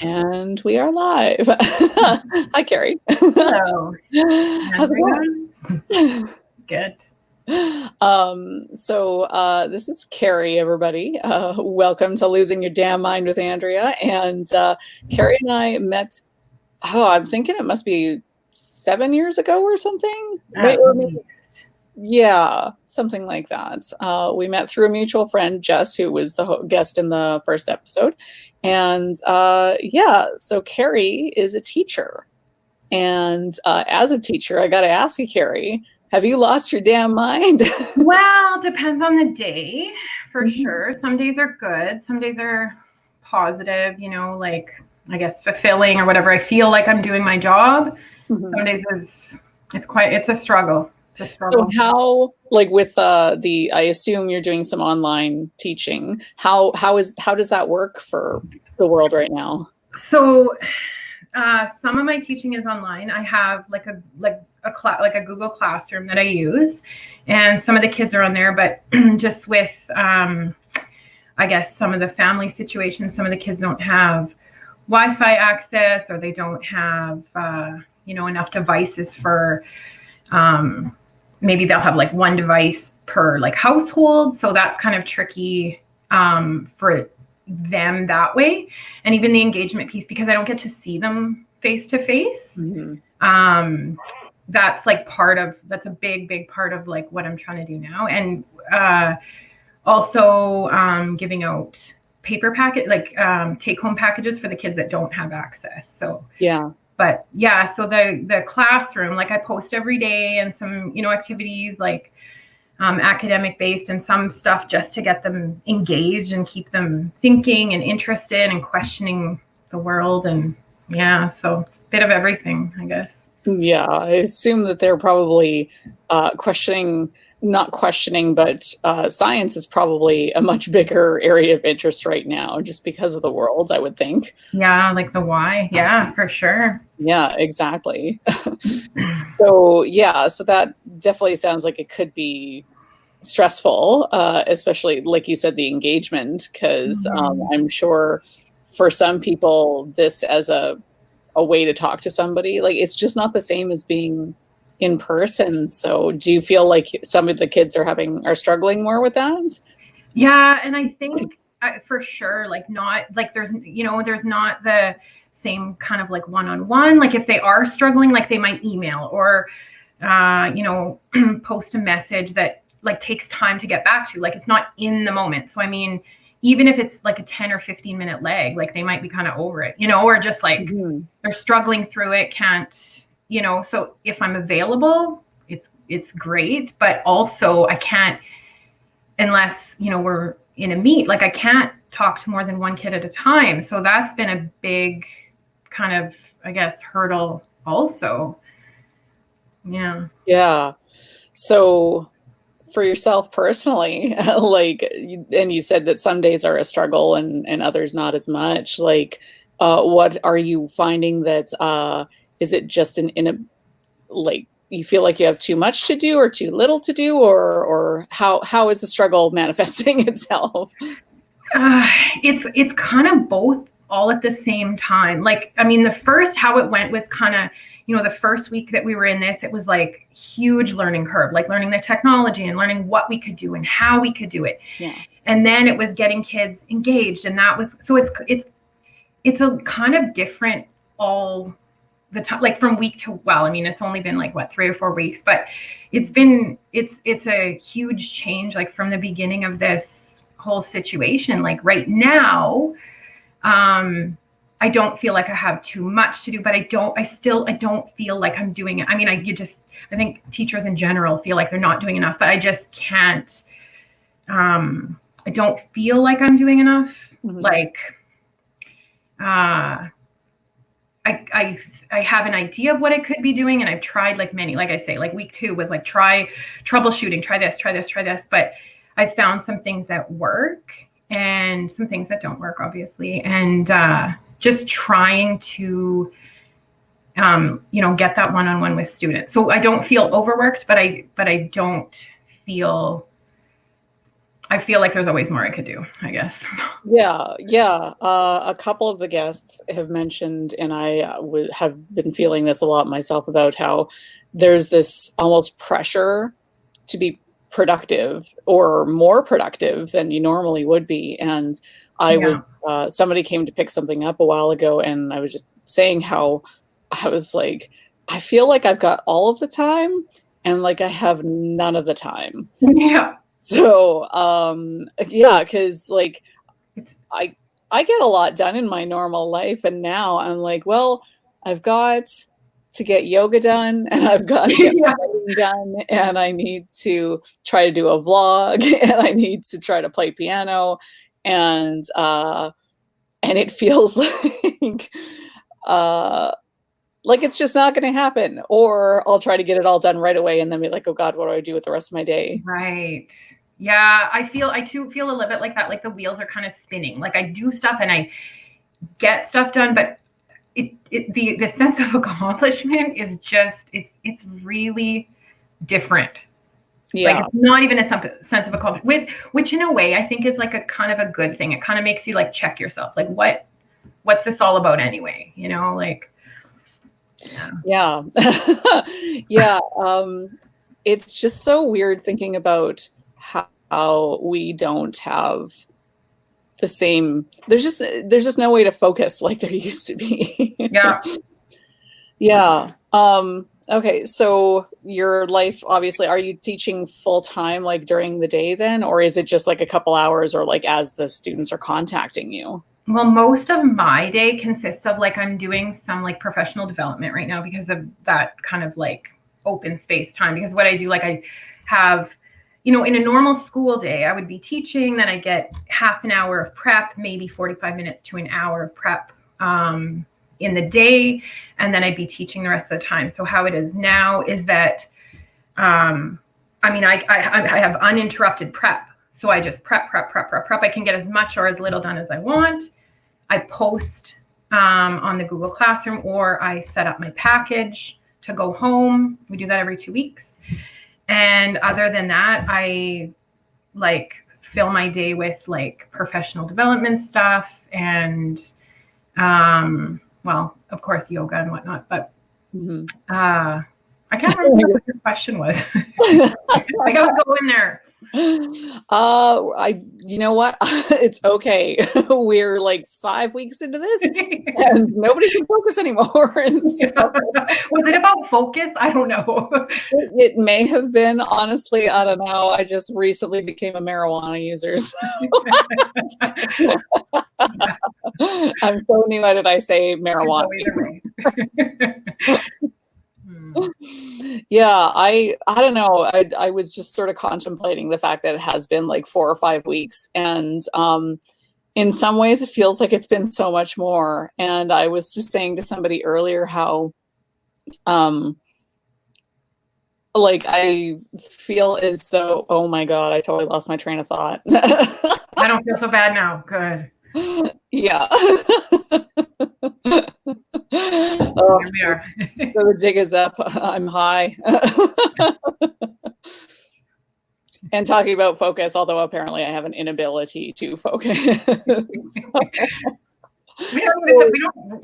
And we are live. Hi, Carrie. Hello. How's it going? Good. This is Carrie, everybody. Welcome to Losing Your Damn Mind with Andrea. And Carrie and I met, I'm thinking it must be 7 years ago or something. Yeah, something like that. We met through a mutual friend, Jess, who was the guest in the first episode. And so Carrie is a teacher. And as a teacher, I got to ask you, Carrie, have you lost your damn mind? Well, depends on the day, for sure. Some days are good. Some days are positive, like, I guess, fulfilling or whatever. I feel like I'm doing my job. Some days it's a struggle. So how, like with I assume you're doing some online teaching. How does that work for the world right now? So some of my teaching is online. I have like a Google Classroom that I use, and some of the kids are on there, but just with I guess some of the family situations, some of the kids don't have Wi-Fi access, or they don't have enough devices for maybe they'll have like one device per like household. So that's kind of tricky for them that way. And even the engagement piece, because I don't get to see them face to face. That's like that's a big part of like what I'm trying to do now. And also giving out paper packet, like take home packages for the kids that don't have access. So yeah. But yeah, so the classroom, like I post every day, and some, activities like academic based, and some stuff just to get them engaged and keep them thinking and interested and questioning the world. And yeah, so it's a bit of everything, I guess. Yeah, I assume that they're probably not questioning, but science is probably a much bigger area of interest right now, just because of the world, I would think. Yeah, like the why. Yeah, for sure. Yeah, exactly. So that definitely sounds like it could be stressful, especially like you said, the engagement, because I'm sure for some people this as a way to talk to somebody, like it's just not the same as being in person. So do you feel like some of the kids are struggling more with that? Yeah, and I think for sure, like not like there's not the same kind of like one-on-one. Like if they are struggling, like they might email or post a message that like takes time to get back to, like it's not in the moment. So I mean, even if it's like a 10 or 15 minute lag, like they might be kind of over it, or just like they're struggling through it, can't, so if I'm available, it's great. But also I can't, unless, we're in a meet, like I can't talk to more than one kid at a time. So that's been a big kind of, I guess, hurdle also. Yeah. Yeah. So for yourself personally, and you said that some days are a struggle and others not as much, like, what are you finding that, is it just like, you feel like you have too much to do or too little to do, or how is the struggle manifesting itself? It's kind of both all at the same time. Like, I mean, how it went was kind of, the first week that we were in this, it was like huge learning curve, like learning the technology and learning what we could do and how we could do it. Yeah. And then it was getting kids engaged. And that was, so it's a kind of different all the time, like from week to, well, I mean, it's only been like 3 or 4 weeks, but it's a huge change, like from the beginning of this whole situation. Like right now, I don't feel like I have too much to do, but I don't feel like I'm doing it. I mean, I think teachers in general feel like they're not doing enough, but I just can't, I don't feel like I'm doing enough. Like, I have an idea of what I could be doing, and I've tried like many, like I say, like week 2 was like try troubleshooting, try this, but I found some things that work and some things that don't work, obviously. And just trying to, get that one-on-one with students. So I don't feel overworked, but I don't feel, I feel like there's always more I could do, I guess. Yeah. A couple of the guests have mentioned, and I have been feeling this a lot myself, about how there's this almost pressure to be productive or more productive than you normally would be. And I was, somebody came to pick something up a while ago, and I was just saying how I was like, I feel like I've got all of the time and like I have none of the time. Yeah. So, because like I get a lot done in my normal life, and now I'm like, well, I've got to get yoga done, and I've got to get writing done, and I need to try to do a vlog, and I need to try to play piano, and it feels like it's just not going to happen. Or I'll try to get it all done right away and then be like, oh God, what do I do with the rest of my day? Right. Yeah. I too feel a little bit like that. Like the wheels are kind of spinning. Like I do stuff and I get stuff done, but the sense of accomplishment is just, it's really different. Yeah. Like it's not even a sense of accomplishment, which in a way I think is like a kind of a good thing. It kind of makes you like check yourself. Like what's this all about anyway? You know, like, yeah. It's just so weird thinking about how we don't have the same, there's just no way to focus like there used to be. Yeah. Okay, so your life, obviously, are you teaching full time like during the day then, or is it just like a couple hours, or like as the students are contacting you? Well, most of my day consists of like I'm doing some like professional development right now because of that kind of like open space time. Because what I do, like I have, in a normal school day, I would be teaching, then I get half an hour of prep, maybe 45 minutes to an hour of prep in the day, and then I'd be teaching the rest of the time. So how it is now is that, I have uninterrupted prep. So I just prep. I can get as much or as little done as I want. I post on the Google Classroom, or I set up my package to go home. We do that every 2 weeks. And other than that, I like fill my day with like professional development stuff and, well, of course, yoga and whatnot. But I can't remember what your question was. I gotta go in there. You know what? It's okay. We're like 5 weeks into this and nobody can focus anymore. So. Was it about focus? I don't know. It may have been, honestly, I don't know. I just recently became a marijuana user. So. I'm so new at it. I say marijuana. Yeah, I don't know. I was just sort of contemplating the fact that it has been like 4 or 5 weeks, and in some ways it feels like it's been so much more. And I was just saying to somebody earlier how like I feel as though, oh my God, I totally lost my train of thought. I don't feel so bad now. Good. Yeah. Oh, here we are. So the jig is up. I'm high. And talking about focus, although apparently I have an inability to focus.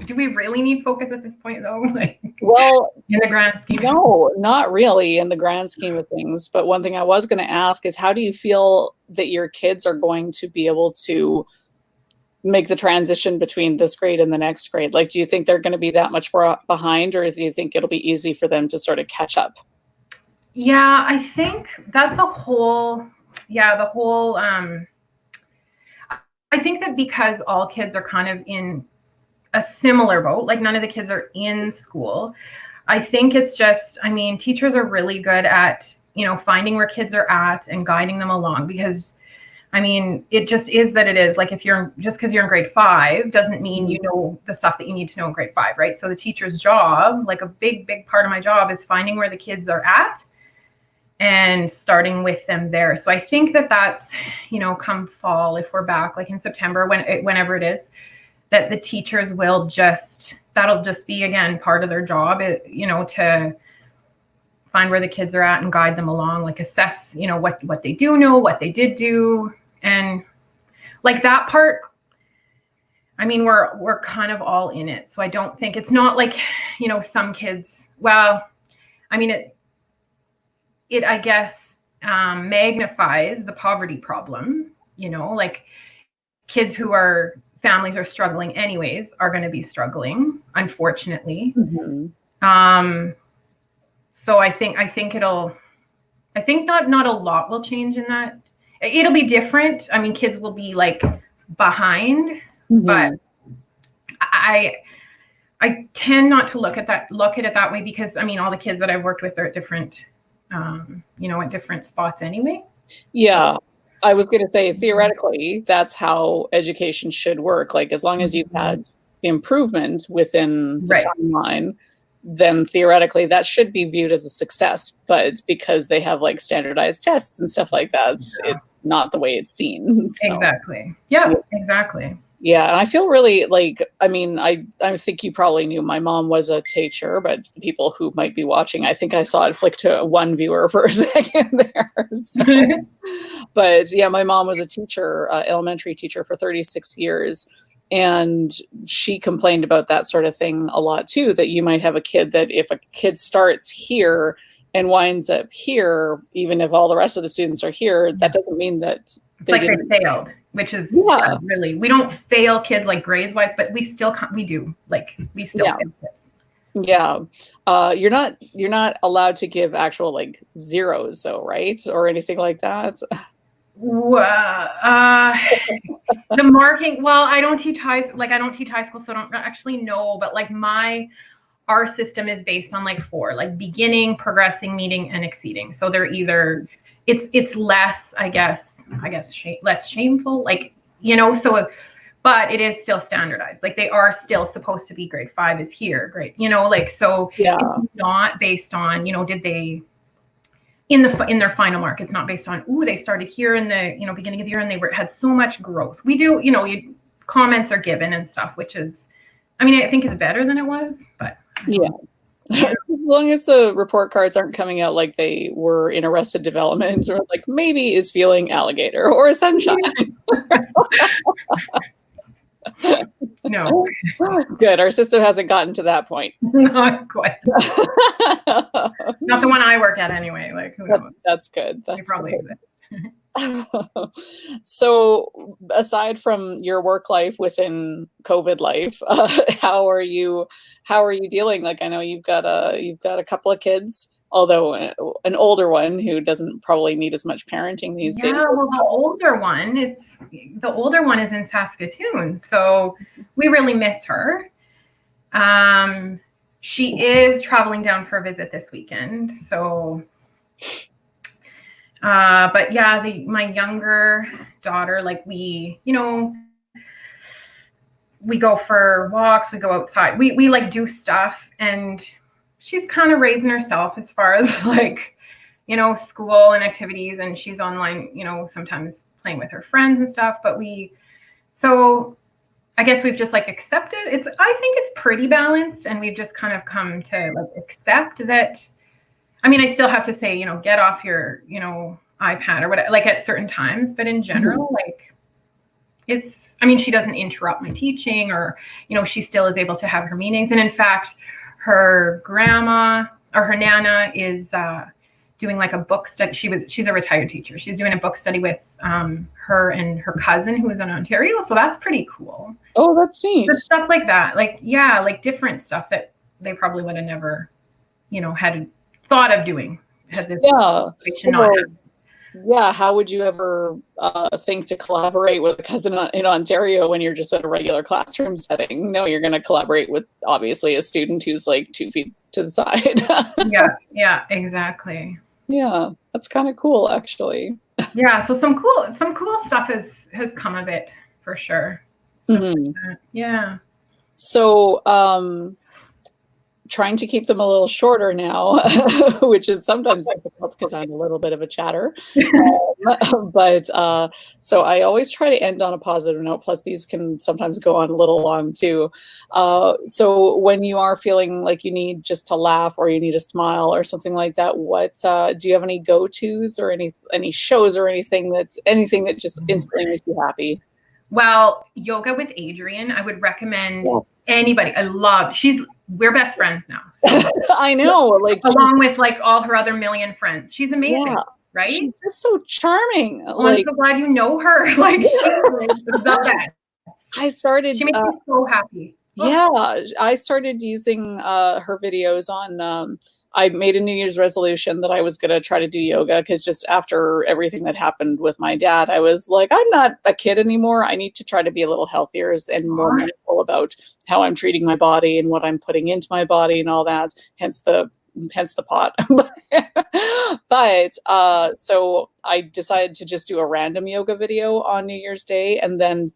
Do we really need focus at this point, though? Like, well, in the grand scheme? No, not really in the grand scheme of things. But one thing I was going to ask is, how do you feel that your kids are going to be able to make the transition between this grade and the next grade? Like, do you think they're going to be that much more behind, or do you think it'll be easy for them to sort of catch up? Yeah, I think that's I think that because all kids are kind of in a similar boat, like none of the kids are in school, I think it's just, teachers are really good at, finding where kids are at and guiding them along, because it just is that it is like, just because you're in grade 5 doesn't mean you know the stuff that you need to know in grade 5, right? So the teacher's job, like a big part of my job, is finding where the kids are at and starting with them there. So I think that's, come fall, if we're back like in September, whenever it is, that the teachers that'll just be, again, part of their job, to find where the kids are at and guide them along, like assess, what they do know, what they did do, And like that part, I mean, we're kind of all in it. So I don't think it's not like, some kids, well, I mean, it I guess, magnifies the poverty problem, like kids who are families are struggling anyways are going to be struggling, unfortunately. Mm-hmm. So I think not a lot will change in that. It'll be different. I mean, kids will be like behind, Mm-hmm. but I tend not to look at it that way, because I mean, all the kids that I've worked with are at different, at different spots anyway. Yeah. I was going to say, theoretically, that's how education should work. Like, as long as you've had improvement within the timeline, then theoretically that should be viewed as a success. But it's because they have like standardized tests and stuff like that. It's not the way it's seen. So. Exactly. Yeah, exactly. Yeah, and I feel really like, I mean, I think you probably knew my mom was a teacher, but the people who might be watching, I think I saw it flick to one viewer for a second there. So. But yeah, my mom was a teacher, elementary teacher for 36 years. And she complained about that sort of thing a lot too, that you might have a kid that if a kid starts here and winds up here, even if all the rest of the students are here, that doesn't mean that they failed, which is really, we don't fail kids like grades wise, but we still fail kids. Yeah. You're not allowed to give actual like zeros though, right? Or anything like that. The marking, well, I don't teach high school, so I don't actually know, but like our system is based on like 4, like beginning, progressing, meeting, and exceeding. So they're either, it's less, I guess less shameful, like, so, but it is still standardized. Like they are still supposed to be grade 5 is here, grade, like, so it's not based on, did they, in their final mark, it's not based on, they started here in the, beginning of the year and they had so much growth. We do, comments are given and stuff, which is, I mean, I think it's better than it was, but. Yeah. As long as the report cards aren't coming out like they were in Arrested Development, or like maybe is feeling alligator or sunshine. No. Good. Our system hasn't gotten to that point. Not quite. Not the one I work at anyway. Like, who knows? That's good. That's probably good. So aside from your work life within COVID life, how are you dealing? Like, I know you've got a couple of kids, although an older one who doesn't probably need as much parenting these days. Yeah, well, the older one is in Saskatoon, so we really miss her. She is traveling down for a visit this weekend, so but yeah, my younger daughter, like we go for walks, we go outside, we like do stuff, and she's kind of raising herself as far as like, school and activities, and she's online, sometimes playing with her friends and stuff, but so I guess we've just like accepted I think it's pretty balanced, and we've just kind of come to like accept that. I mean, I still have to say, get off your, iPad or whatever, like at certain times, but in general, like she doesn't interrupt my teaching, or, she still is able to have her meetings. And in fact, her grandma or her nana is doing like a book study. She's a retired teacher. She's doing a book study with her and her cousin who is in Ontario. So that's pretty cool. Oh, that's neat. But stuff like that, like, yeah, like different stuff that they probably would have never, had thought of doing had this situation not happened. Yeah, how would you ever think to collaborate with a cousin in Ontario when you're just at a regular classroom setting? No, you're going to collaborate with obviously a student who's like 2 feet to the side. Yeah, exactly. Yeah, that's kind of cool, actually. Yeah, so some cool stuff has come of it for sure. Like yeah. So, trying to keep them a little shorter now, which is sometimes difficult because I'm a little bit of a chatter. But so I always try to end on a positive note. Plus, these can sometimes go on a little long too. So when you are feeling like you need just to laugh or you need a smile or something like that, what do you have any go-tos or any shows or anything that just instantly makes you happy? Well, Yoga with Adrienne, I would recommend Yes. anybody. We're best friends now. So. I know, like along with like all her other million friends. She's amazing, yeah, right? she's just so charming. Oh, I'm so glad you know her. Like she's the best. I started. She makes me so happy. Yeah, I started using her videos on. I made a New Year's resolution that I was going to try to do yoga because just after everything that happened with my dad, I was like, I'm not a kid anymore. I need to try to be a little healthier and more mindful about how I'm treating my body and what I'm putting into my body and all that. Hence the pot. But so I decided to just do a random yoga video on New Year's Day, and then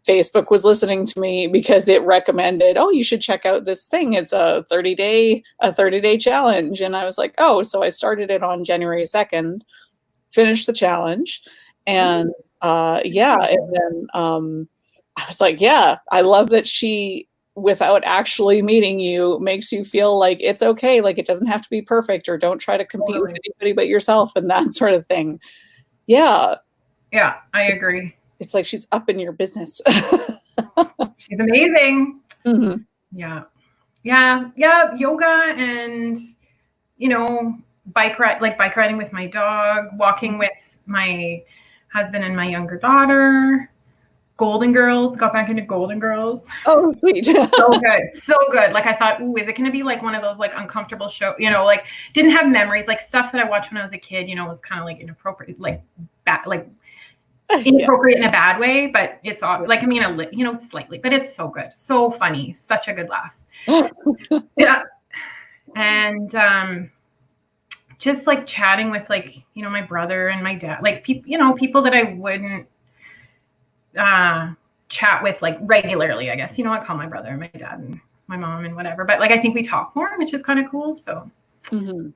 Facebook was listening to me because it recommended, oh, you should check out this thing. It's a 30-day challenge. And I was like, oh, so I started it on January 2nd, finished the challenge. And yeah. And then I was like, yeah, I love that she, without actually meeting you, makes you feel like it's okay. Like it doesn't have to be perfect, or don't try to compete with anybody but yourself and that sort of thing. Yeah. Yeah, I agree. It's like she's up in your business. She's amazing. Mm-hmm. Yeah. Yoga and, bike riding with my dog, walking with my husband and my younger daughter. Golden Girls, got back into Golden Girls. Oh, sweet. So good. Like I thought, ooh, is it going to be like one of those like uncomfortable shows, like didn't have memories, like stuff that I watched when I was a kid, was kind of like inappropriate, inappropriate in a bad way, but it's all like, slightly, but it's so good. So funny. Such a good laugh. Yeah. And, just like chatting with like, my brother and my dad, like people that I wouldn't, chat with like regularly, I guess, I call my brother and my dad and my mom and whatever, but like, I think we talk more, which is kind of cool. So, and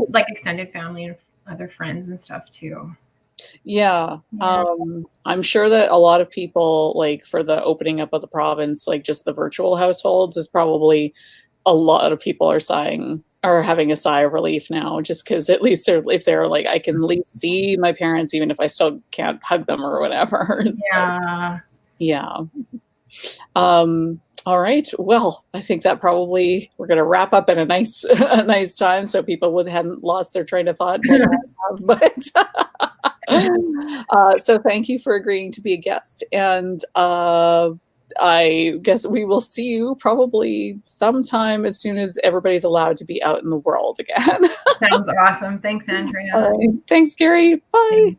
like extended family and other friends and stuff too. Yeah. I'm sure that a lot of people, like for the opening up of the province, like just the virtual households is probably a lot of people are having a sigh of relief now, just because at least if they're like, I can at least see my parents, even if I still can't hug them or whatever. Yeah. So, yeah. All right. Well, I think that probably we're going to wrap up in a nice time, so people hadn't lost their train of thought. Like I have, but so thank you for agreeing to be a guest, and I guess we will see you probably sometime as soon as everybody's allowed to be out in the world again. Sounds awesome. Thanks, Andrea. All right. Thanks, Carrie. Bye.